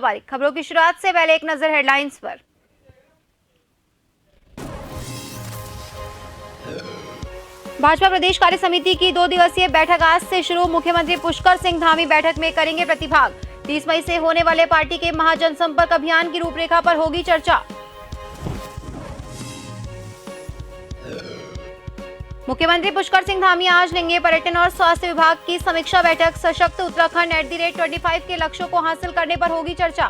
बारीक खबरों की शुरुआत से पहले एक नजर हेडलाइंस पर। भाजपा प्रदेश कार्य समिति की 2 दिवसीय बैठक आज से शुरू। मुख्यमंत्री पुष्कर सिंह धामी बैठक में करेंगे प्रतिभाग। 30 मई से होने वाले पार्टी के महाजनसंपर्क अभियान की रूपरेखा पर होगी चर्चा। मुख्यमंत्री पुष्कर सिंह धामी आज लेंगे पर्यटन और स्वास्थ्य विभाग की समीक्षा बैठक। सशक्त उत्तराखंड @25 के लक्ष्यों को हासिल करने पर होगी चर्चा।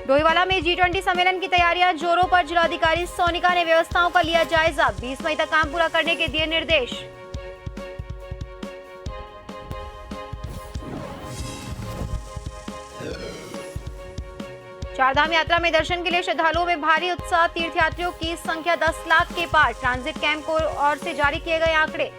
डोईवाला में G20 सम्मेलन की तैयारियां जोरों पर। जिलाधिकारी सोनिका ने व्यवस्थाओं का लिया जायजा। 20 मई तक काम पूरा करने के दिए निर्देश। चारधाम यात्रा में दर्शन के लिए श्रद्धालुओं में भारी उत्साह। तीर्थयात्रियों की संख्या 10 लाख के पार। ट्रांजिट कैंप को ओर से जारी किए गए आंकड़े।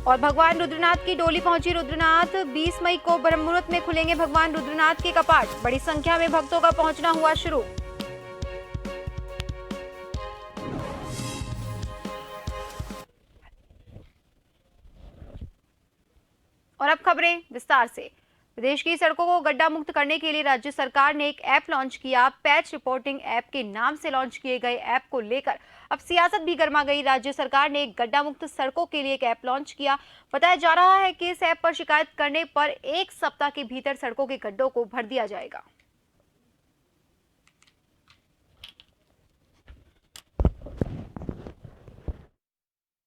और भगवान रुद्रनाथ की डोली पहुंची रुद्रनाथ। 20 मई को ब्रह्म मुहूर्त में खुलेंगे भगवान रुद्रनाथ के कपाट। बड़ी संख्या में भक्तों का पहुंचना हुआ शुरू। और अब खबरें विस्तार से। प्रदेश की सड़कों को गड्ढा मुक्त करने के लिए राज्य सरकार ने एक ऐप लॉन्च किया। पैच रिपोर्टिंग ऐप के नाम से लॉन्च किए गए ऐप को लेकर अब सियासत भी गर्मा गई। राज्य सरकार ने एक गड्ढा मुक्त सड़कों के लिए एक ऐप लॉन्च किया। बताया जा रहा है कि इस ऐप पर शिकायत करने पर 1 सप्ताह के भीतर सड़कों के गड्ढों को भर दिया जाएगा।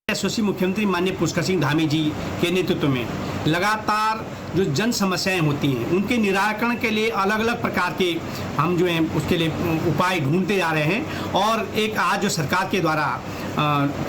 यशस्वी मुख्यमंत्री माननीय पुष्कर सिंह धामी जी के नेतृत्व में लगातार जो जन समस्याएं होती हैं उनके निराकरण के लिए अलग अलग प्रकार के हम जो हैं उसके लिए उपाय ढूंढते जा रहे हैं। और एक आज जो सरकार के द्वारा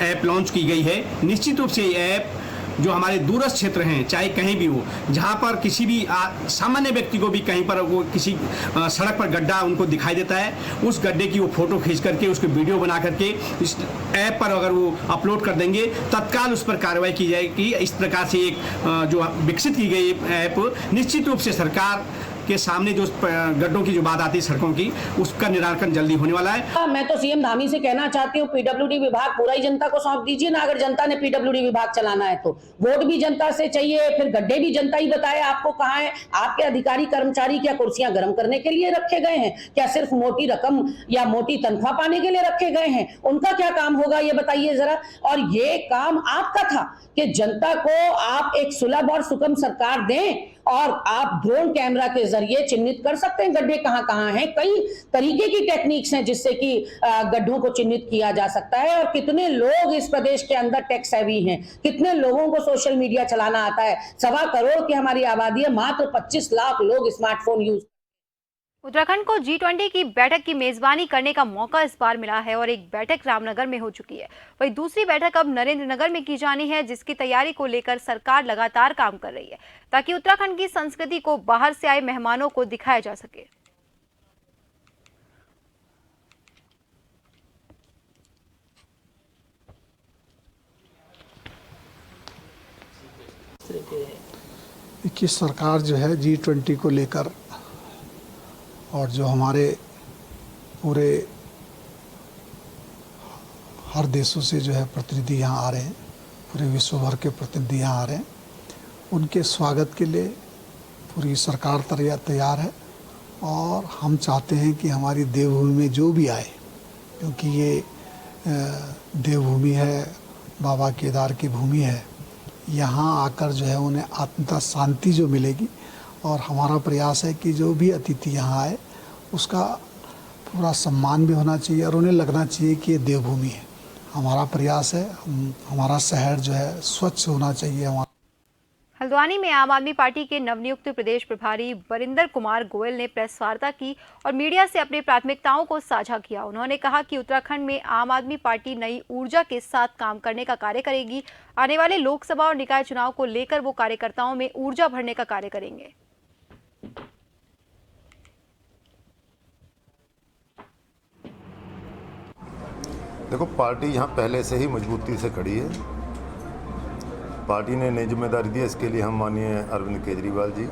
ऐप लॉन्च की गई है, निश्चित रूप से ये ऐप जो हमारे दूरस्थ क्षेत्र हैं, चाहे कहीं भी हो, जहाँ पर किसी भी सामान्य व्यक्ति को भी कहीं पर वो किसी सड़क पर गड्ढा उनको दिखाई देता है, उस गड्ढे की वो फोटो खींच करके उसको वीडियो बना करके इस ऐप पर अगर वो अपलोड कर देंगे, तत्काल उस पर कार्रवाई की जाएगी। इस प्रकार से एक जो विकसित की गई ऐप निश्चित रूप से सरकार के सामने जो गड्ढों की जो बात आती है सड़कों की, उसका निराकरण जल्दी होने वाला है। मैं तो सीएम धामी से कहना चाहती हूँ, पीडब्ल्यूडी विभाग पूरा ही जनता को सौंप दीजिए ना। अगर जनता ने पीडब्ल्यूडी विभाग चलाना है तो वोट भी जनता से चाहिए, फिर गड्ढे भी जनता ही बताए आपको कहाँ है। आपके अधिकारी कर्मचारी क्या कुर्सियां गर्म करने के लिए रखे गए हैं? क्या सिर्फ मोटी रकम या मोटी तनख्वाह पाने के लिए रखे गए हैं? उनका क्या काम होगा ये बताइए जरा। और ये काम आपका था कि जनता को आप एक सुलभ और सुगम सरकार दें, और आप ड्रोन कैमरा के जरिए चिन्हित कर सकते हैं गड्ढे कहां कहां हैं। कई तरीके की टेक्निक्स हैं जिससे कि गड्ढों को चिन्हित किया जा सकता है। और कितने लोग इस प्रदेश के अंदर टेक सेवी हैं, कितने लोगों को सोशल मीडिया चलाना आता है। 1.25 करोड़ की हमारी आबादी है, मात्र 25 लाख लोग स्मार्टफोन यूज। उत्तराखंड को G20 की बैठक की मेजबानी करने का मौका इस बार मिला है और एक बैठक रामनगर में हो चुकी है। वहीं दूसरी बैठक अब नरेंद्रनगर में की जानी है, जिसकी तैयारी को लेकर सरकार लगातार काम कर रही है ताकि उत्तराखंड की संस्कृति को बाहर से आए मेहमानों को दिखाया जा सके। कि सरकार जो है G20 को लेकर और जो हमारे पूरे हर देशों से जो है प्रतिनिधि यहाँ आ रहे हैं, पूरे विश्व भर के प्रतिनिधि यहाँ आ रहे हैं, उनके स्वागत के लिए पूरी सरकार तैयार है। और हम चाहते हैं कि हमारी देवभूमि में जो भी आए, क्योंकि ये देवभूमि है, बाबा केदार की भूमि है, यहाँ आकर जो है उन्हें आत्मता शांति जो मिलेगी। और हमारा प्रयास है कि जो भी अतिथि यहाँ आए उसका पूरा सम्मान भी होना चाहिए और उन्हें लगना चाहिए कि ये देवभूमि है। हमारा प्रयास है, हमारा शहर जो है स्वच्छ होना चाहिए। हल्द्वानी में आम आदमी पार्टी के नवनियुक्त प्रदेश प्रभारी वरिंदर कुमार गोयल ने प्रेस वार्ता की और मीडिया से अपनी प्राथमिकताओं को साझा किया। उन्होंने कहा कि उत्तराखंड में आम आदमी पार्टी नई ऊर्जा के साथ काम करने का कार्य करेगी। आने वाले लोकसभा और निकाय चुनाव को लेकर वो कार्यकर्ताओं में ऊर्जा भरने का कार्य करेंगे। देखो, पार्टी यहाँ पहले से ही मजबूती से खड़ी है। पार्टी ने नई जिम्मेदारी दी, इसके लिए हम माननीय अरविंद केजरीवाल जी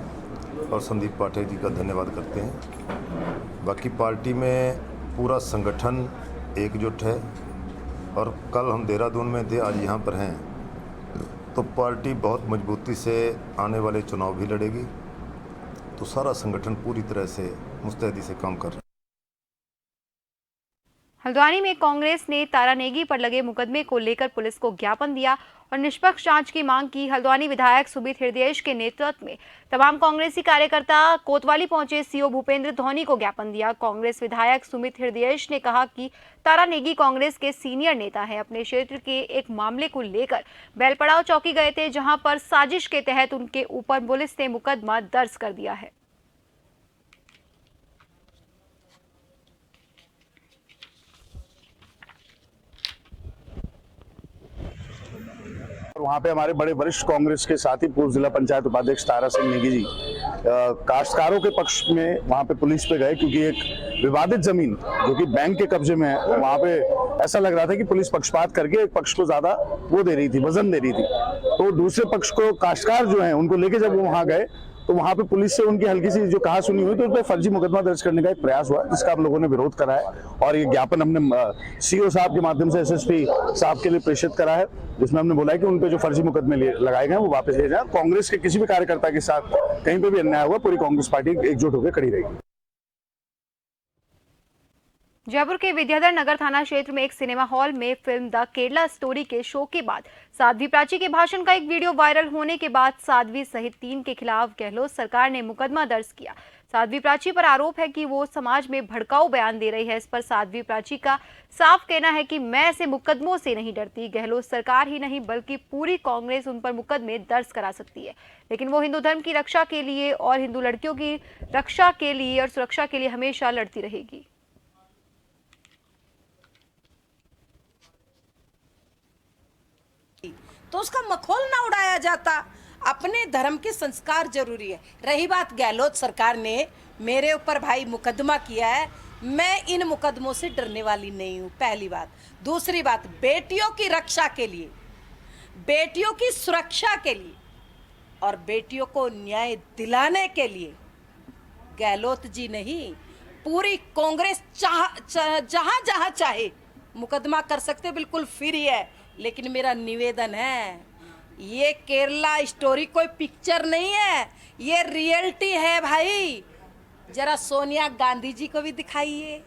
और संदीप पाठक जी का धन्यवाद करते हैं। बाकी पार्टी में पूरा संगठन एकजुट है और कल हम देहरादून में थे, आज यहाँ पर हैं, तो पार्टी बहुत मजबूती से आने वाले चुनाव भी लड़ेगी। तो सारा संगठन पूरी तरह से मुस्तैदी से काम कर रहा है। हल्द्वानी में कांग्रेस ने तारा नेगी पर लगे मुकदमे को लेकर पुलिस को ज्ञापन दिया और निष्पक्ष जांच की मांग की। हल्द्वानी विधायक सुमित हृदयेश के नेतृत्व में तमाम कांग्रेसी कार्यकर्ता कोतवाली पहुंचे, सीओ भूपेंद्र धोनी को ज्ञापन दिया। कांग्रेस विधायक सुमित हृदयेश ने कहा कि तारा नेगी कांग्रेस के सीनियर नेता हैं। अपने क्षेत्र के एक मामले को लेकर बेलपड़ाव चौकी गए थे, जहां पर साजिश के तहत उनके ऊपर पुलिस ने मुकदमा दर्ज कर दिया है। वहाँ पे हमारे बड़े वरिष्ठ कांग्रेस के साथी पूर्व जिला पंचायत उपाध्यक्ष तारा सिंह नेगी जी काश्तकारों के पक्ष में वहाँ पे पुलिस पे गए, क्योंकि एक विवादित जमीन जो कि बैंक के कब्जे में है, वहाँ पे ऐसा लग रहा था कि पुलिस पक्षपात करके एक पक्ष को ज्यादा वो दे रही थी, वजन दे रही थी। तो दूसरे पक्ष को काश्तकार जो है उनको लेके जब वो वहाँ गए तो वहाँ पे पुलिस से उनकी हल्की सी जो कहा सुनी हुई, तो उस पर फर्जी मुकदमा दर्ज करने का एक प्रयास हुआ, जिसका आप लोगों ने विरोध करा है और ये ज्ञापन हमने सीओ साहब के माध्यम से एसएसपी साहब के लिए प्रेषित करा है, जिसमें हमने बोला है कि उन पे जो फर्जी मुकदमे लगाए गए वो वापस ले जाए। कांग्रेस के किसी भी कार्यकर्ता के साथ कहीं पे भी अन्याय हुआ, पूरी कांग्रेस पार्टी एकजुट होकर खड़ी रहेगी। जयपुर के विद्याधर नगर थाना क्षेत्र में एक सिनेमा हॉल में फिल्म द केरला स्टोरी के शो के बाद साध्वी प्राची के भाषण का एक वीडियो वायरल होने के बाद साध्वी सहित 3 के खिलाफ गहलोत सरकार ने मुकदमा दर्ज किया। साध्वी प्राची पर आरोप है कि वो समाज में भड़काऊ बयान दे रही है। इस पर साध्वी प्राची का साफ कहना है कि मैं ऐसे मुकदमों से नहीं डरती। गहलोत सरकार ही नहीं बल्कि पूरी कांग्रेस उन पर मुकदमे दर्ज करा सकती है, लेकिन वो हिंदू धर्म की रक्षा के लिए और हिंदू लड़कियों की रक्षा के लिए और सुरक्षा के लिए हमेशा लड़ती रहेगी। तो उसका मखौल ना उड़ाया जाता। अपने धर्म के संस्कार जरूरी है। रही बात गहलोत सरकार ने मेरे ऊपर भाई मुकदमा किया है, मैं इन मुकदमों से डरने वाली नहीं हूं, पहली बात। दूसरी बात, बेटियों की रक्षा के लिए, बेटियों की सुरक्षा के लिए और बेटियों को न्याय दिलाने के लिए गहलोत जी नहीं, पूरी कांग्रेस जहां जहां चाहे मुकदमा कर सकते, बिल्कुल फ्री है। लेकिन मेरा निवेदन है, ये केरला स्टोरी कोई पिक्चर नहीं है, ये रियलिटी है भाई। जरा सोनिया गांधी जी को भी दिखाइए,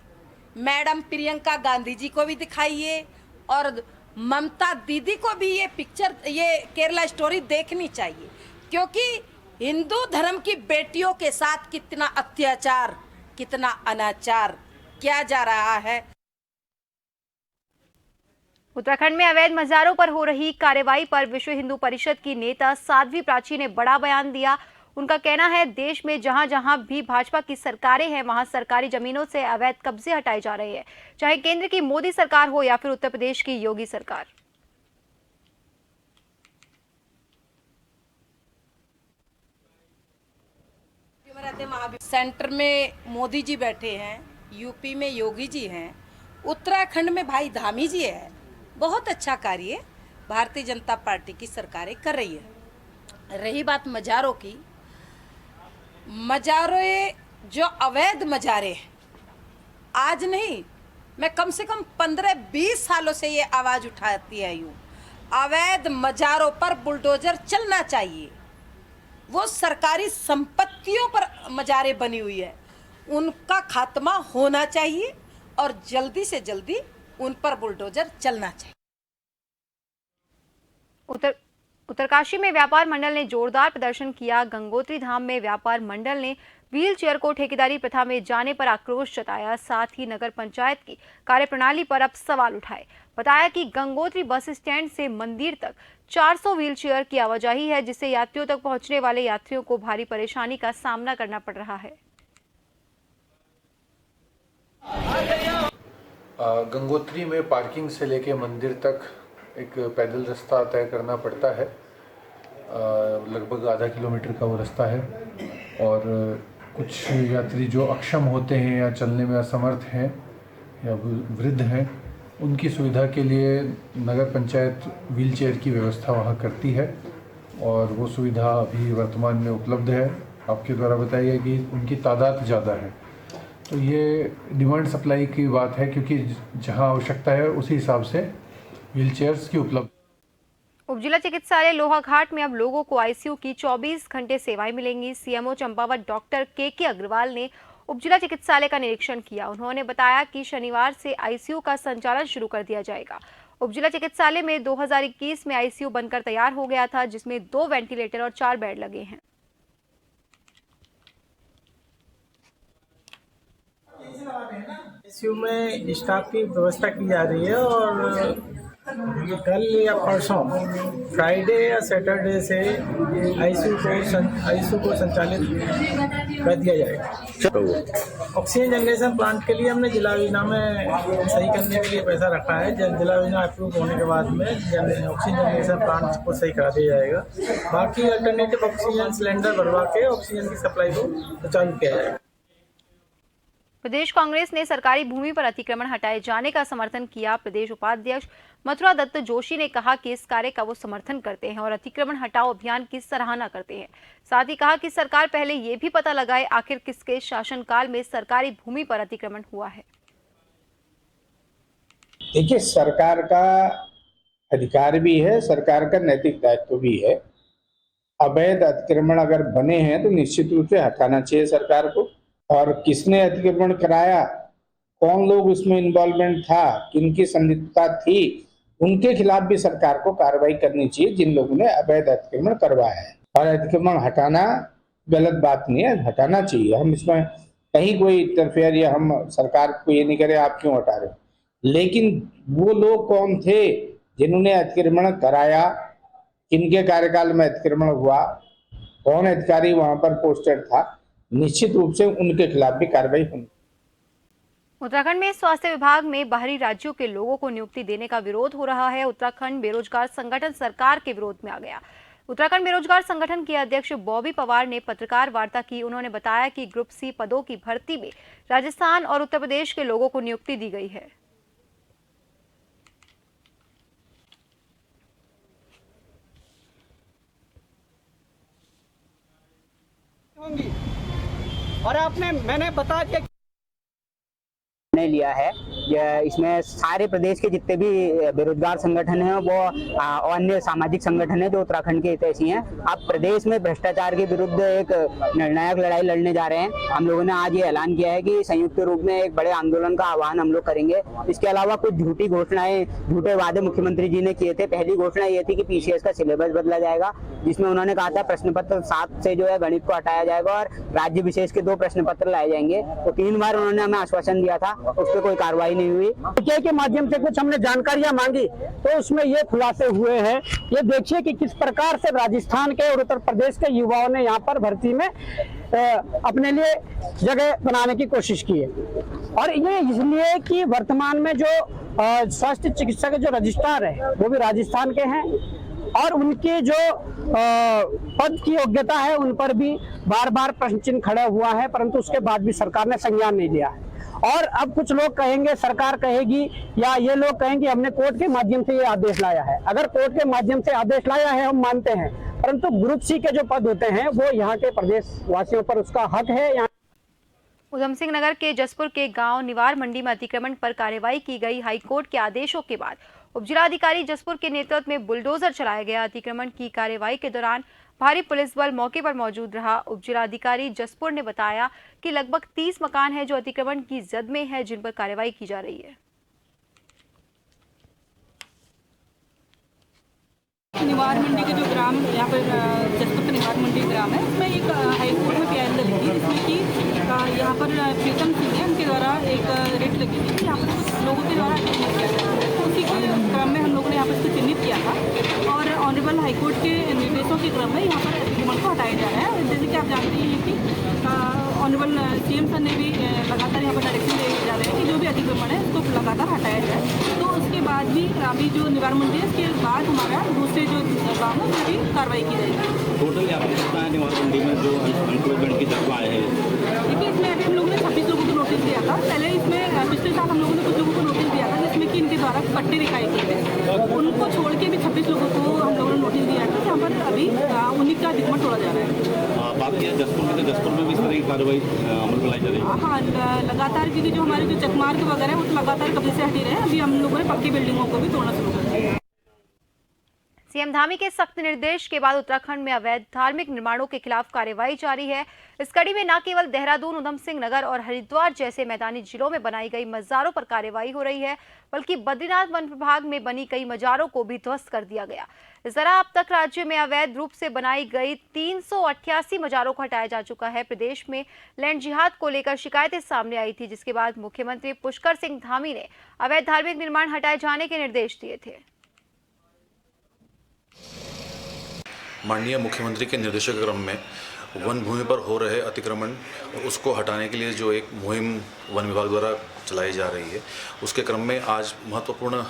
मैडम प्रियंका गांधी जी को भी दिखाइए और ममता दीदी को भी ये पिक्चर, ये केरला स्टोरी देखनी चाहिए, क्योंकि हिंदू धर्म की बेटियों के साथ कितना अत्याचार, कितना अनाचार किया जा रहा है। उत्तराखंड में अवैध मजारों पर हो रही कार्रवाई पर विश्व हिंदू परिषद की नेता साध्वी प्राची ने बड़ा बयान दिया। उनका कहना है, देश में जहां जहां भी भाजपा की सरकारें हैं वहां सरकारी जमीनों से अवैध कब्जे हटाए जा रहे हैं, चाहे केंद्र की मोदी सरकार हो या फिर उत्तर प्रदेश की योगी सरकार। सेंटर में मोदी जी बैठे हैं, यूपी में योगी जी हैं, उत्तराखंड में भाई धामी जी है। बहुत अच्छा कार्य भारतीय जनता पार्टी की सरकारें कर रही है। रही बात मजारों की, मजारे जो अवैध मजारे हैं, आज नहीं, मैं कम से कम 15-20 सालों से ये आवाज उठाती आई हूँ, अवैध मजारों पर बुलडोजर चलना चाहिए। वो सरकारी संपत्तियों पर मजारे बनी हुई है, उनका खात्मा होना चाहिए और जल्दी से जल्दी उन पर बुलडोजर चलना चाहिए। उत्तरकाशी में व्यापार मंडल ने जोरदार प्रदर्शन किया। गंगोत्री धाम में व्यापार मंडल ने व्हील चेयर को ठेकेदारी प्रथा में जाने पर आक्रोश जताया। साथ ही नगर पंचायत की कार्यप्रणाली पर अब सवाल उठाए। बताया कि गंगोत्री बस स्टैंड से मंदिर तक 400 व्हील चेयर की आवाजाही है, जिससे यात्रियों तक पहुंचने वाले यात्रियों को भारी परेशानी का सामना करना पड़ रहा है। गंगोत्री में पार्किंग से लेके मंदिर तक एक पैदल रास्ता तय करना पड़ता है। लगभग आधा किलोमीटर का वो रास्ता है और कुछ यात्री जो अक्षम होते हैं या चलने में असमर्थ हैं या वृद्ध हैं, उनकी सुविधा के लिए नगर पंचायत व्हील चेयर की व्यवस्था वहाँ करती है और वो सुविधा अभी वर्तमान में उपलब्ध है। आपके द्वारा बताया गया कि उनकी तादाद ज़्यादा है, तो ये डिमांड सप्लाई की बात है, क्योंकि जहाँ आवश्यकता है उसी हिसाब से व्हील चेयर्स की उपलब्ध। उपजिला चिकित्सालय लोहाघाट में अब लोगों को आईसीयू की 24 घंटे सेवाएं मिलेंगी। सीएमओ चंपावत डॉक्टर के अग्रवाल ने उपजिला चिकित्सालय का निरीक्षण किया। उन्होंने बताया कि शनिवार से आईसीयू का संचालन शुरू कर दिया जाएगा। उपजिला चिकित्सालय में 2021 में आईसीयू बनकर तैयार हो गया था, जिसमें 2 वेंटिलेटर और 4 बेड लगे हैं। आईसीयू में स्टाफ की व्यवस्था की जा रही है और कल या परसों फ्राइडे या सैटरडे से आईसीयू को संचालित कर दिया जाएगा। ऑक्सीजन जनरेशन प्लांट के लिए हमने जिला योजना में सही करने के लिए पैसा रखा है। जिला योजना अप्रूव होने के बाद में ऑक्सीजन जनरेशन प्लांट को सही करा दिया जाएगा। बाकी अल्टरनेटिव ऑक्सीजन सिलेंडर भरवा के ऑक्सीजन की सप्लाई को चालू किया जाएगा। प्रदेश कांग्रेस ने सरकारी भूमि पर अतिक्रमण हटाए जाने का समर्थन किया। प्रदेश उपाध्यक्ष मथुरा दत्त जोशी ने कहा कि इस कार्य का वो समर्थन करते हैं और अतिक्रमण हटाओ अभियान की सराहना करते हैं। साथ ही कहा कि सरकार पहले ये भी पता लगाए आखिर किसके शासनकाल में सरकारी भूमि पर अतिक्रमण हुआ है। देखिए, सरकार का अधिकार भी है, सरकार का नैतिक दायित्व भी है। अवैध अतिक्रमण अगर बने हैं तो निश्चित रूप से हटाना चाहिए सरकार को। और किसने अतिक्रमण कराया, कौन लोग उसमें इन्वॉल्वमेंट था, किनकी संलिप्तता थी, उनके खिलाफ भी सरकार को कार्रवाई करनी चाहिए जिन लोगों ने अवैध अतिक्रमण करवाया है। और अतिक्रमण हटाना गलत बात नहीं है, हटाना चाहिए। हम इसमें कहीं कोई इंटरफेयर या हम सरकार को ये नहीं करें आप क्यों हटा रहे हो, लेकिन वो लोग कौन थे जिन्होंने अतिक्रमण कराया, किनके कार्यकाल में अतिक्रमण हुआ, कौन अधिकारी वहां पर पोस्टेड था, निश्चित रूप से उनके खिलाफ भी कार्रवाई होनी। उत्तराखंड में स्वास्थ्य विभाग में बाहरी राज्यों के लोगों को नियुक्ति देने का विरोध हो रहा है। उत्तराखंड बेरोजगार संगठन सरकार के विरोध में आ गया। उत्तराखंड बेरोजगार संगठन के अध्यक्ष बॉबी पवार ने पत्रकार वार्ता की। उन्होंने बताया कि ग्रुप सी पदों की भर्ती में राजस्थान और उत्तर प्रदेश के लोगों को नियुक्ति दी गई है। और मैंने बता के लिया है। इसमें सारे प्रदेश के जितने भी बेरोजगार संगठन हैं वो और अन्य सामाजिक संगठन हैं जो उत्तराखंड के हितैषी हैं, अब प्रदेश में भ्रष्टाचार के विरुद्ध एक निर्णायक लड़ाई लड़ने जा रहे हैं। हम लोगों ने आज ये ऐलान किया है कि संयुक्त रूप में एक बड़े आंदोलन का आह्वान हम लोग करेंगे। इसके अलावा कुछ झूठी घोषणाएं, झूठे वादे मुख्यमंत्री जी ने किए थे। पहली घोषणा ये थी कि पीसीएस का सिलेबस बदला जाएगा, जिसमें उन्होंने कहा था प्रश्न पत्र 7 से जो है गणित को हटाया जाएगा और राज्य विशेष के 2 प्रश्न पत्र लाए जाएंगे। तो 3 बार उन्होंने हमें आश्वासन दिया था, उस पर कोई कार्रवाई नहीं हुई। के माध्यम से कुछ हमने जानकारियां मांगी तो उसमें ये खुलासे हुए हैं। ये देखिए कि किस प्रकार से राजस्थान के और उत्तर प्रदेश के युवाओं ने यहाँ पर भर्ती में अपने लिए जगह बनाने की कोशिश की है। और ये इसलिए कि वर्तमान में जो स्वास्थ्य चिकित्सा के जो रजिस्ट्रार है वो भी राजस्थान के हैं और उनके जो पद की योग्यता है उन पर भी बार बार प्रश्न चिन्ह खड़ा हुआ है, परंतु उसके बाद भी सरकार ने संज्ञान नहीं लिया है। और अब कुछ लोग कहेंगे, सरकार कहेगी या ये लोग कहेंगे हमने कोर्ट के माध्यम से ये आदेश लाया है। अगर कोर्ट के माध्यम से आदेश लाया है हम मानते हैं, परंतु ग्रुप सी के जो पद होते हैं वो यहाँ के प्रदेश वासियों पर उसका हक है। यहाँ उधम सिंह नगर के जसपुर के गांव निवार मंडी में अतिक्रमण पर कार्रवाई की गई। हाईकोर्ट के आदेशों के बाद उपजिलाधिकारी जसपुर के नेतृत्व में बुलडोजर चलाया गया। अतिक्रमण की कार्रवाई के दौरान भारी पुलिस बल मौके पर मौजूद रहा। उपजिलाधिकारी जसपुर ने बताया कि लगभग 30 मकान हैं जो अतिक्रमण की जद में है, जिन पर कार्रवाई की जा रही है। निवार मंडी के जो ग्राम यहाँ पर जसपुर निवार मंडी ग्राम है, उसमें एक हाईकोर्ट में PIL लगी थी, जिसमें कि यहाँ पर प्रीतम सिंह है, उनके द्वारा एक रेट लगी थी, यहाँ पर कुछ लोगों के द्वारा चिन्हित किया गया था। तो उसी के क्रम में हम लोगों ने यहाँ पर इसको चिन्हित किया था और ऑनरेबल हाईकोर्ट के निर्देशों के क्रम में यहाँ पर अतिक्रमण को हटाया जा रहा है। जैसे कि आप जानते हैं कि ऑनरेबल CM सर ने भी लगातार यहाँ पर डायरेक्शन दे जा रहे हैं कि जो भी अतिक्रमण है उसको लगातार हटाया जाए। तो उसके बाद भी अभी जो निवार मंडी है, उसके बाद हमारा दूसरे जो गाँव है उसमें भी कार्रवाई की जाएगी। टोटल यहाँ पर कितना है निवार मंडी में जो अनएम्प्लॉयमेंट की दर आए हैं? देखिए, इसमें अभी हम लोगों ने 26 लोगों को नोटिस दिया था। पहले इसमें पिछले साल हम लोगों ने कुछ लोगों को नोटिस दिया था, जिसमें कि इनके द्वारा पट्टे दिखाई गए थे। उनको छोड़ के भी 26 लोगों को हम लोगों ने नोटिस दिया था। यहाँ पर अभी उन्हीं का अतिक्रमण तोड़ा जा रहा है। बात किया जसपुर में, तो जसपुर में भी इस तरह की कार्रवाई अमल में लाई जा रही है? हाँ, लगातार, क्योंकि जो हमारे जो चकमार्ग वगैरह है वो तो लगातार कब्जे से हटी रहे हैं। अभी हम लोगों ने पक्की बिल्डिंगों को भी तोड़ना शुरू कर दिया है। सीएम धामी के सख्त निर्देश के बाद उत्तराखंड में अवैध धार्मिक निर्माणों के खिलाफ कार्रवाई जारी है। इस कड़ी में न केवल देहरादून, उधम सिंह नगर और हरिद्वार जैसे मैदानी जिलों में बनाई गई मज़ारों पर कार्रवाई हो रही है, बल्कि बद्रीनाथ वन विभाग में बनी कई मज़ारों को भी ध्वस्त कर दिया गया। इस तरह अब तक राज्य में अवैध रूप से बनाई गई 388 मज़ारों को हटाया जा चुका है। प्रदेश में लैंड जिहाद को लेकर शिकायतें सामने आई थी, जिसके बाद मुख्यमंत्री पुष्कर सिंह धामी ने अवैध धार्मिक निर्माण हटाए जाने के निर्देश दिए थे। माननीय मुख्यमंत्री के निर्देशों के क्रम में वन भूमि पर हो रहे अतिक्रमण उसको हटाने के लिए जो एक मुहिम वन विभाग द्वारा चलाई जा रही है, उसके क्रम में आज महत्वपूर्ण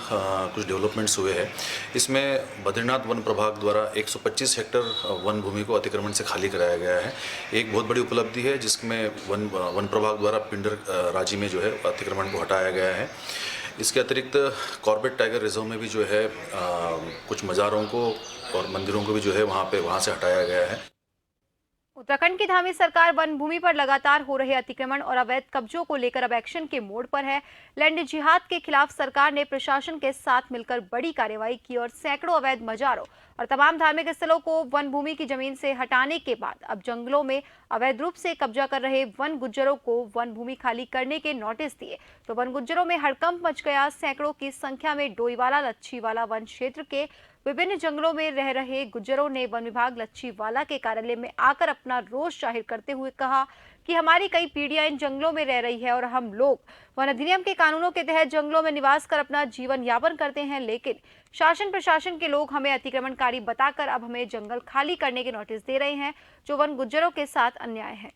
कुछ डेवलपमेंट्स हुए हैं। इसमें बद्रीनाथ वन प्रभाग द्वारा 125 हेक्टेयर वन भूमि को अतिक्रमण से खाली कराया गया है। एक बहुत बड़ी उपलब्धि है, जिसमें वन प्रभाग द्वारा पिंडर राजी में जो है अतिक्रमण को हटाया गया है। इसके अतिरिक्त कॉर्बेट टाइगर रिजर्व में भी जो है कुछ मज़ारों को और मंदिरों को भी जो है वहाँ से हटाया गया है। उत्तराखंड की धामी सरकार वन भूमि पर लगातार हो रहे अतिक्रमण और अवैध कब्जों को लेकर अब एक्शन के मोड पर है। लैंड जिहाद के खिलाफ सरकार ने प्रशासन के साथ मिलकर बड़ी कार्रवाई की और सैकड़ों अवैध मज़ारों और तमाम धार्मिक स्थलों को वन भूमि की जमीन से हटाने के बाद अब जंगलों में अवैध रूप से कब्जा कर रहे वन गुज्जरों को वन भूमि खाली करने के नोटिस दिए तो वन गुज्जरों में हड़कंप मच गया। सैकड़ों की संख्या में डोईवाला, लच्छीवाला वन क्षेत्र के विभिन्न जंगलों में रह रहे गुज्जरों ने वन विभाग लच्छीवाला के कार्यालय में आकर अपना रोष जाहिर करते हुए कहा कि हमारी कई पीढ़ियां इन जंगलों में रह रही है और हम लोग वन अधिनियम के कानूनों के तहत जंगलों में निवास कर अपना जीवन यापन करते हैं, लेकिन शासन प्रशासन के लोग हमें अतिक्रमणकारी बताकर अब हमें जंगल खाली करने के नोटिस दे रहे हैं, जो वन गुज्जरों के साथ अन्याय है।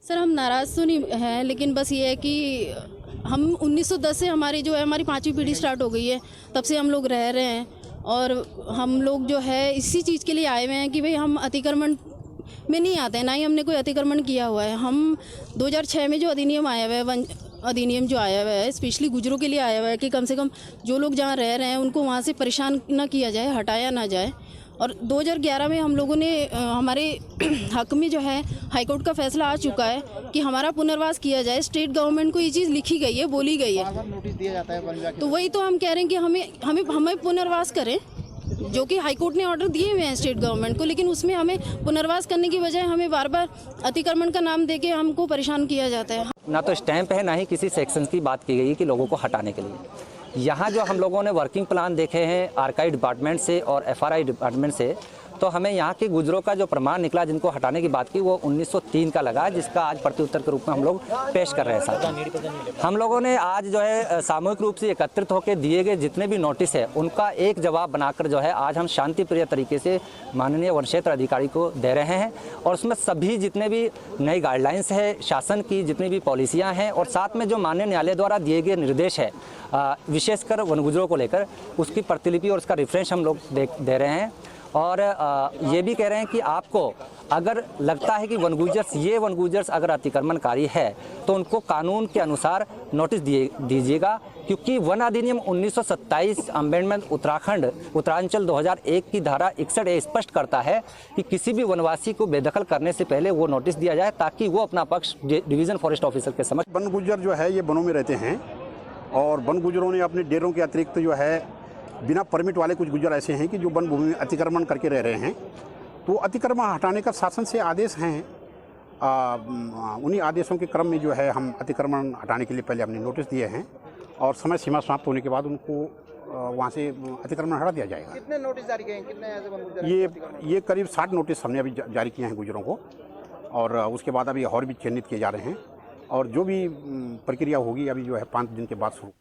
सर, हम नाराज़ तो नहीं हैं, लेकिन बस ये है कि हम 1910 से हमारी जो है हमारी 5वीं पीढ़ी स्टार्ट हो गई है, तब से हम लोग रह रहे हैं और हम लोग जो है इसी चीज़ के लिए आए हुए हैं कि भाई हम अतिक्रमण में नहीं आते हैं, ना ही हमने कोई अतिक्रमण किया हुआ है। हम 2006 में जो अधिनियम आया हुआ है, वन अधिनियम जो आया हुआ है, स्पेशली गुजरों के लिए आया हुआ है कि कम से कम जो लोग जहाँ रह रहे हैं उनको वहाँ से परेशान ना किया जाए, हटाया ना जाए। और 2011 में हम लोगों ने हमारे हक में जो है हाईकोर्ट का फैसला आ चुका है कि हमारा पुनर्वास किया जाए। स्टेट गवर्नमेंट को ये चीज़ लिखी गई है, बोली गई है, नोटिस दिया जाता है तो वही तो हम कह रहे हैं कि हमें पुनर्वास करें, जो कि हाईकोर्ट ने ऑर्डर दिए हुए हैं स्टेट गवर्नमेंट को, लेकिन उसमें हमें पुनर्वास करने की बजाय हमें बार बार अतिक्रमण का नाम देके हमको परेशान किया जाता है। ना तो स्टैंप है, ना ही किसी सेक्शन की बात की गई कि लोगों को हटाने के लिए। यहाँ जो हम लोगों ने वर्किंग प्लान देखे हैं आर्काइव डिपार्टमेंट से और FRI डिपार्टमेंट से, तो हमें यहाँ के गुजरों का जो प्रमाण निकला जिनको हटाने की बात की वो 1903 का लगा, जिसका आज प्रत्युत्तर के रूप में हम लोग पेश कर रहे हैं। साथ हम लोगों ने आज जो है सामूहिक रूप से एकत्रित होकर दिए गए जितने भी नोटिस है उनका एक जवाब बनाकर जो है आज हम शांतिप्रिय तरीके से माननीय वन क्षेत्र अधिकारी को दे रहे हैं और उसमें सभी जितने भी नई गाइडलाइंस है, शासन की जितनी भी पॉलिसियाँ हैं और साथ में जो माननीय न्यायालय द्वारा दिए गए निर्देश है विशेषकर वन गुजरों को लेकर, उसकी प्रतिलिपि और उसका रेफरेंस हम लोग दे रहे हैं। और ये भी कह रहे हैं कि आपको अगर लगता है कि ये वन गुजर्स अगर अतिक्रमणकारी है तो उनको कानून के अनुसार नोटिस दीजिएगा, क्योंकि वन अधिनियम 1927 अमेंडमेंट उत्तरांचल 2001 की धारा 61A स्पष्ट करता है कि किसी भी वनवासी को बेदखल करने से पहले वो नोटिस दिया जाए ताकि वो अपना पक्ष डिवीज़न फॉरेस्ट ऑफिसर के समक्ष। वन गुजर जो है ये वनों में रहते हैं और वन गुजरों ने अपने डेरों के अतिरिक्त जो है बिना परमिट वाले कुछ गुजर ऐसे हैं कि जो वन भूमि में अतिक्रमण करके रह रहे हैं, तो अतिक्रमण हटाने का शासन से आदेश हैं। उन्हीं आदेशों के क्रम में जो है हम अतिक्रमण हटाने के लिए पहले हमने नोटिस दिए हैं और समय सीमा समाप्त होने के बाद उनको वहाँ से अतिक्रमण हटा दिया जाएगा। कितने नोटिस जारी किए हैं, कितने ऐसे बंदूक ये करीब 60 नोटिस हमने अभी जारी किए हैं गुजरों को, और उसके बाद अभी और भी चिन्हित किए जा रहे हैं, और जो भी प्रक्रिया होगी अभी जो है 5 दिन के बाद शुरू।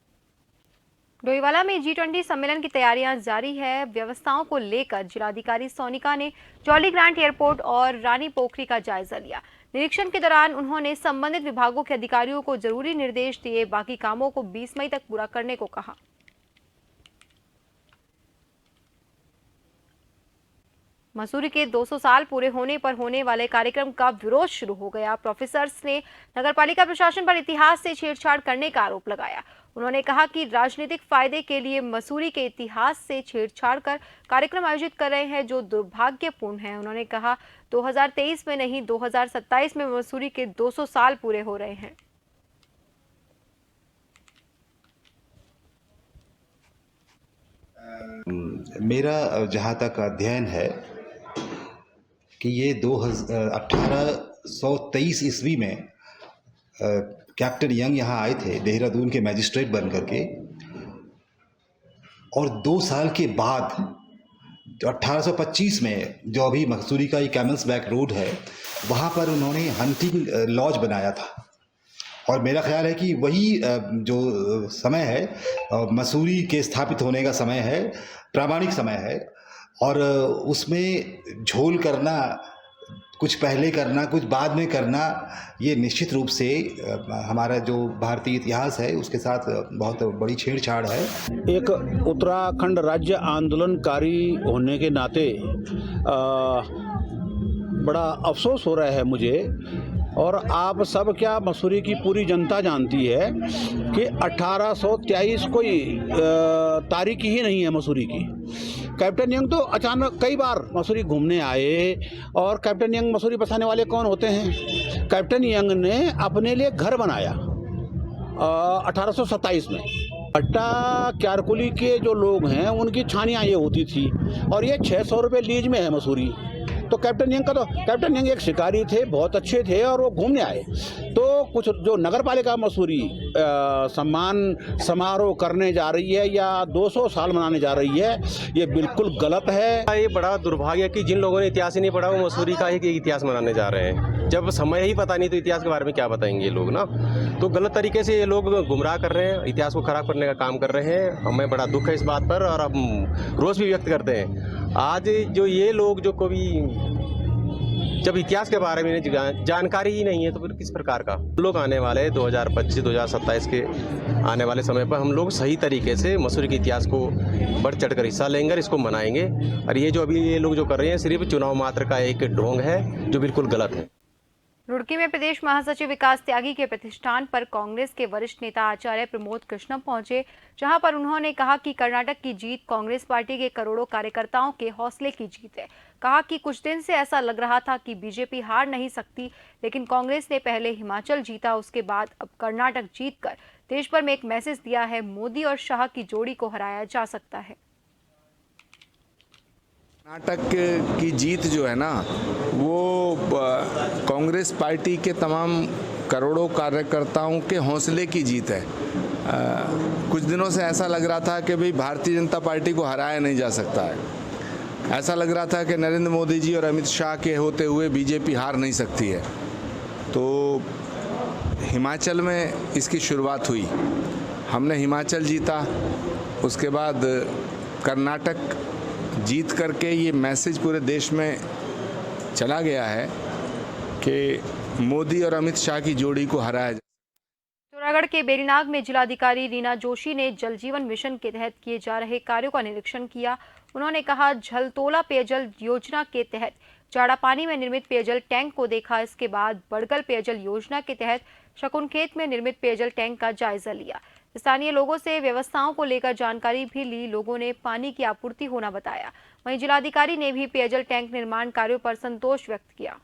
डोईवाला में G20 सम्मेलन की तैयारियां जारी है। व्यवस्थाओं को लेकर जिलाधिकारी सोनिका ने जॉली ग्रांट एयरपोर्ट और रानी पोखरी का जायजा लिया। निरीक्षण के दौरान उन्होंने संबंधित विभागों के अधिकारियों को जरूरी निर्देश दिए, बाकी कामों को 20 मई तक पूरा करने को कहा। मसूरी के 200 साल पूरे होने पर होने वाले कार्यक्रम का विरोध शुरू हो गया। प्रोफेसर्स ने नगरपालिका प्रशासन पर इतिहास से छेड़छाड़ करने का आरोप लगाया। उन्होंने कहा कि राजनीतिक फायदे के लिए मसूरी के इतिहास से छेड़छाड़ कर कार्यक्रम आयोजित कर रहे हैं, जो दुर्भाग्यपूर्ण है। उन्होंने कहा 2023 में नहीं 2027 में मसूरी के 200 साल पूरे हो रहे हैं। मेरा जहाँ तक अध्ययन है कि ये 1823 ईस्वी में कैप्टन यंग यहाँ आए थे देहरादून के मैजिस्ट्रेट बन करके, और 2 साल के बाद 1825 में जो अभी मसूरी का ये कैमल्स बैक रोड है, वहाँ पर उन्होंने हंटिंग लॉज बनाया था। और मेरा ख्याल है कि वही जो समय है मसूरी के स्थापित होने का समय है, प्रामाणिक समय है, और उसमें झोल करना, कुछ पहले करना, कुछ बाद में करना, ये निश्चित रूप से हमारा जो भारतीय इतिहास है उसके साथ बहुत बड़ी छेड़छाड़ है। एक उत्तराखंड राज्य आंदोलनकारी होने के नाते बड़ा अफसोस हो रहा है मुझे, और आप सब क्या मसूरी की पूरी जनता जानती है कि 1823 कोई तारीख ही नहीं है मसूरी की। कैप्टन यंग तो अचानक कई बार मसूरी घूमने आए, और कैप्टन यंग मसूरी बसाने वाले कौन होते हैं? कैप्टन यंग ने अपने लिए घर बनाया 1827 में। अट्टा क्यारकुली के जो लोग हैं उनकी छानियाँ ये होती थी, और ये 600 रुपये लीज में है मसूरी। तो कैप्टन यंग एक शिकारी थे, बहुत अच्छे थे, और वो घूमने आए। तो कुछ जो नगरपालिका मसूरी सम्मान समारोह करने जा रही है या 200 साल मनाने जा रही है, ये बिल्कुल गलत है। ये बड़ा दुर्भाग्य कि जिन लोगों ने इतिहास ही नहीं पढ़ा वो मसूरी का ही इतिहास मनाने जा रहे हैं। जब समय ही पता नहीं तो इतिहास के बारे में क्या बताएंगे ये लोग ना। तो गलत तरीके से ये लोग गुमराह कर रहे हैं, इतिहास को खराब करने का काम कर रहे हैं। हमें बड़ा दुख है इस बात पर, और हम रोष भी व्यक्त करते हैं। आज जो ये लोग जो कभी जब इतिहास के बारे में जानकारी ही नहीं है तो फिर किस प्रकार का लोग आने वाले 2025-2027 के आने वाले समय पर हम लोग सही तरीके से मसूरी के इतिहास को बढ़ चढ़कर हिस्सा लेंगे, इसको मनाएंगे। और ये जो अभी ये लोग जो कर रहे हैं सिर्फ चुनाव मात्र का एक ढोंग है जो बिल्कुल गलत है। रुड़की में प्रदेश महासचिव विकास त्यागी के प्रतिष्ठान पर कांग्रेस के वरिष्ठ नेता आचार्य प्रमोद कृष्णम पहुंचे, जहां पर उन्होंने कहा कि कर्नाटक की जीत कांग्रेस पार्टी के करोड़ों कार्यकर्ताओं के हौसले की जीत है। कहा कि कुछ दिन से ऐसा लग रहा था कि बीजेपी हार नहीं सकती, लेकिन कांग्रेस ने पहले हिमाचल जीता, उसके बाद अब कर्नाटक जीतकर देश भर में एक मैसेज दिया है, मोदी और शाह की जोड़ी को हराया जा सकता है। कर्नाटक की जीत जो है ना, वो कांग्रेस पार्टी के तमाम करोड़ों कार्यकर्ताओं के हौसले की जीत है। कुछ दिनों से ऐसा लग रहा था कि भाई भारतीय जनता पार्टी को हराया नहीं जा सकता है। ऐसा लग रहा था कि नरेंद्र मोदी जी और अमित शाह के होते हुए बीजेपी हार नहीं सकती है। तो हिमाचल में इसकी शुरुआत हुई, हमने हिमाचल जीता, उसके बाद कर्नाटक जीत करके ये मैसेज पूरे देश में चला गया है कि मोदी और अमित शाह की जोड़ी को हराया जाए। पिथौरागढ़ के बेरीनाग में जिलाधिकारी रीना जोशी ने जल जीवन मिशन के तहत किए जा रहे कार्यों का निरीक्षण किया। उन्होंने कहा, झलतोला पेयजल योजना के तहत जाड़ापानी में निर्मित पेयजल टैंक को देखा। इसके बाद बड़गल पेयजल योजना के तहत शकुनखेत में निर्मित पेयजल टैंक का जायजा लिया। स्थानीय लोगों से व्यवस्थाओं को लेकर जानकारी भी ली। लोगों ने पानी की आपूर्ति होना बताया। वहीं जिलाधिकारी ने भी पेयजल टैंक निर्माण कार्यों पर संतोष व्यक्त किया।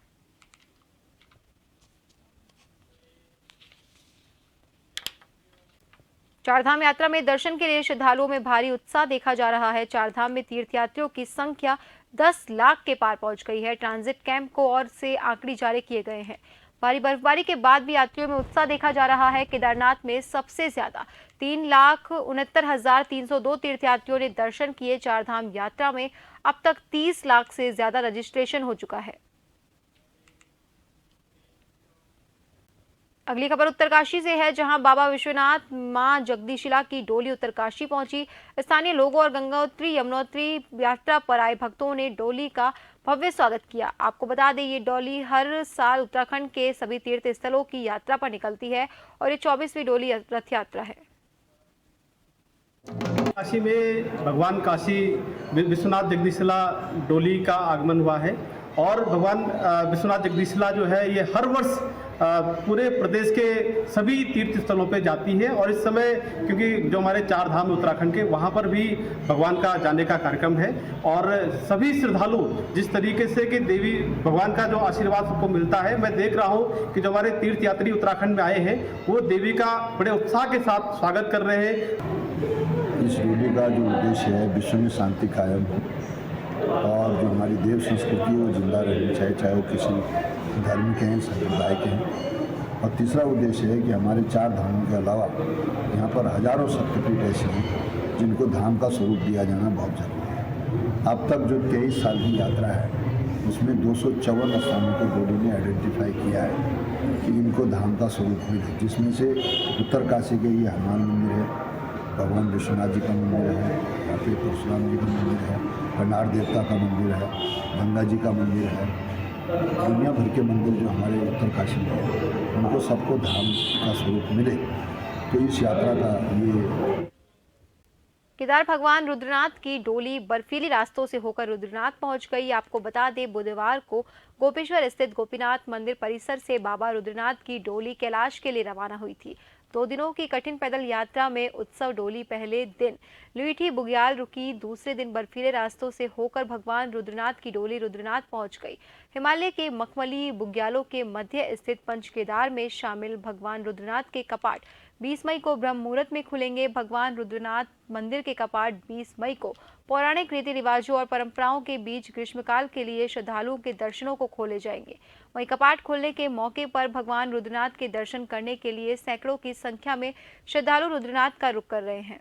चारधाम यात्रा में दर्शन के लिए श्रद्धालुओं में भारी उत्साह देखा जा रहा है। चारधाम में तीर्थयात्रियों की संख्या 10 लाख के पार पहुंच गई है। ट्रांजिट कैंप को और से आंकड़े जारी किए गए हैं। भारी बर्फबारी के बाद भी यात्रियों में उत्साह देखा जा रहा है। केदारनाथ में सबसे ज्यादा 3,69,302 तीर्थयात्रियों ने दर्शन किए। चारधाम यात्रा में अब तक 30 लाख से ज्यादा रजिस्ट्रेशन हो चुका है। अगली खबर उत्तरकाशी से है, जहां बाबा विश्वनाथ मां जगदीशिला की डोली उत्तरकाशी पहुंची। स्थानीय लोगों और गंगोत्री यमुनोत्री यात्रा पर आए भक्तों ने डोली का भव्य स्वागत किया। आपको बता दें, ये डोली हर साल उत्तराखंड के सभी तीर्थ स्थलों की यात्रा पर निकलती है और ये 24वीं डोली रथ यात्रा है। काशी में भगवान काशी विश्वनाथ जगदीशिला डोली का आगमन हुआ है और भगवान विश्वनाथ जगदीशिला जो है ये हर वर्ष पूरे प्रदेश के सभी तीर्थ स्थलों पे जाती है। और इस समय क्योंकि जो हमारे चार धाम उत्तराखंड के वहाँ पर भी भगवान का जाने का कार्यक्रम है और सभी श्रद्धालु जिस तरीके से कि देवी भगवान का जो आशीर्वाद सबको मिलता है, मैं देख रहा हूँ कि जो हमारे तीर्थ यात्री उत्तराखंड में आए हैं वो देवी का बड़े उत्साह के साथ स्वागत कर रहे हैं। इस डोली का जो उद्देश्य है विश्व में शांति कायम हो और जो हमारी देव संस्कृति है वो जिंदा रहनी चाहिए, चाहे वो किसी धर्म के हैं, संप्रदाय के हैं। और तीसरा उद्देश्य है कि हमारे चार धामों के अलावा यहाँ पर हजारों शक्तिपीठ ऐसे हैं जिनको धाम का स्वरूप दिया जाना बहुत जरूरी है। अब तक जो 23 साल की यात्रा है उसमें 254 स्थानों को डोली ने आइडेंटिफाई किया है कि इनको धाम का स्वरूप मिले, जिसमें से उत्तरकाशी के ये हनुमान मंदिर है, भगवान विश्वनाथ जी का मंदिर है, यहाँ पे परशुराम जी का मंदिर है, कनार देवता का मंदिर है, गंगा जी का मंदिर है। दुनिया भर के मंदिर जो हमारे उत्तरकाशी में हैं उनको सबको धाम का स्वरूप मिले, तो इस यात्रा का ये केदार भगवान रुद्रनाथ की डोली बर्फीली रास्तों से होकर रुद्रनाथ पहुंच गई। आपको बता दें, बुधवार को गोपेश्वर स्थित गोपीनाथ मंदिर परिसर से बाबा रुद्रनाथ की डोली कैलाश के लिए रवाना हुई थी। 2 दिनों की कठिन पैदल यात्रा में उत्सव डोली पहले दिन लुईठी बुग्याल रुकी, दूसरे दिन बर्फीले रास्तों से होकर भगवान रुद्रनाथ की डोली रुद्रनाथ पहुंच गई। हिमालय के मखमली बुग्यालों के मध्य स्थित पंचकेदार में शामिल भगवान रुद्रनाथ के कपाट 20 मई को ब्रह्म मुहूर्त में खुलेंगे। भगवान रुद्रनाथ मंदिर के कपाट 20 मई को पौराणिक रीति रिवाजों और परंपराओं के बीच ग्रीष्मकाल के लिए श्रद्धालुओं के दर्शनों को खोले जाएंगे। वहीं कपाट खोलने के मौके पर भगवान रुद्रनाथ के दर्शन करने के लिए सैकड़ों की संख्या में श्रद्धालु रुद्रनाथ का रुख कर रहे हैं।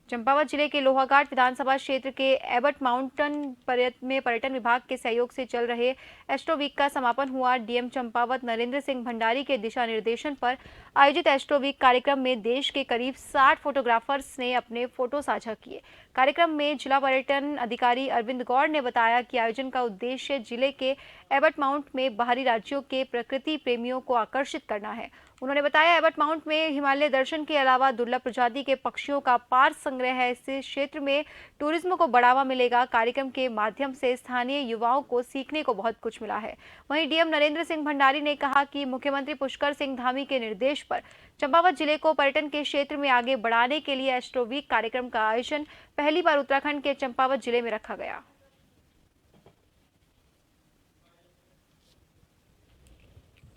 चंपावत जिले के लोहाघाट विधानसभा क्षेत्र के एबट माउंटेन में पर्यटन विभाग के सहयोग से चल रहे एस्ट्रो वीक का समापन हुआ। डीएम चंपावत नरेंद्र सिंह भंडारी के दिशा निर्देशन पर आयोजित एस्ट्रो वीक कार्यक्रम में देश के करीब 60 फोटोग्राफर्स ने अपने फोटो साझा किए। कार्यक्रम में जिला पर्यटन अधिकारी अरविंद गौड़ ने बताया कि आयोजन का उद्देश्य जिले के एबट माउंट में बाहरी राज्यों के प्रकृति प्रेमियों को आकर्षित करना है। उन्होंने बताया, एबट माउंट में हिमालय दर्शन के अलावा दुर्लभ प्रजाति के पक्षियों का अपार संग्रह है। इससे क्षेत्र में टूरिज्म को बढ़ावा मिलेगा। कार्यक्रम के माध्यम से स्थानीय युवाओं को सीखने को बहुत कुछ मिला है। वहीं डीएम नरेंद्र सिंह भंडारी ने कहा कि मुख्यमंत्री पुष्कर सिंह धामी के निर्देश पर चंपावत जिले को पर्यटन के क्षेत्र में आगे बढ़ाने के लिए एस्ट्रो वीक कार्यक्रम का आयोजन पहली बार उत्तराखंड के चंपावत जिले में रखा गया।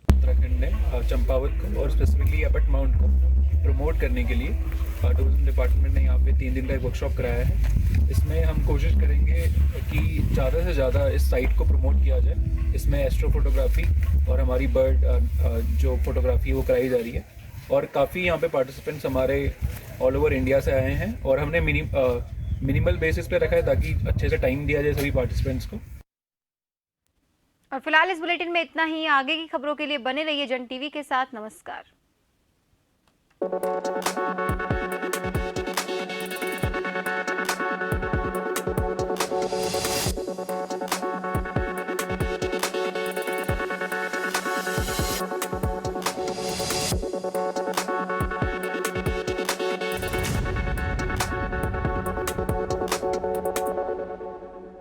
उत्तराखंड ने चंपावत को और स्पेसिफिकली एबट माउंट को प्रमोट करने के लिए टूरिज्म डिपार्टमेंट ने यहाँ पे 3 दिन का एक वर्कशॉप कराया है। इसमें हम कोशिश करेंगे कि ज़्यादा से ज़्यादा इस साइट को प्रमोट किया जाए। इसमें एस्ट्रो फोटोग्राफी और हमारी बर्ड जो फोटोग्राफी वो कराई जा रही है और काफ़ी यहाँ पे पार्टिसिपेंट्स हमारे ऑल ओवर इंडिया से आए हैं और हमने मिनिमल बेसिस पे रखा है ताकि अच्छे से टाइम दिया जाए सभी पार्टिसिपेंट्स को। और फिलहाल इस बुलेटिन में इतना ही। आगे की खबरों के लिए बने रहिए जन टीवी के साथ। नमस्कार।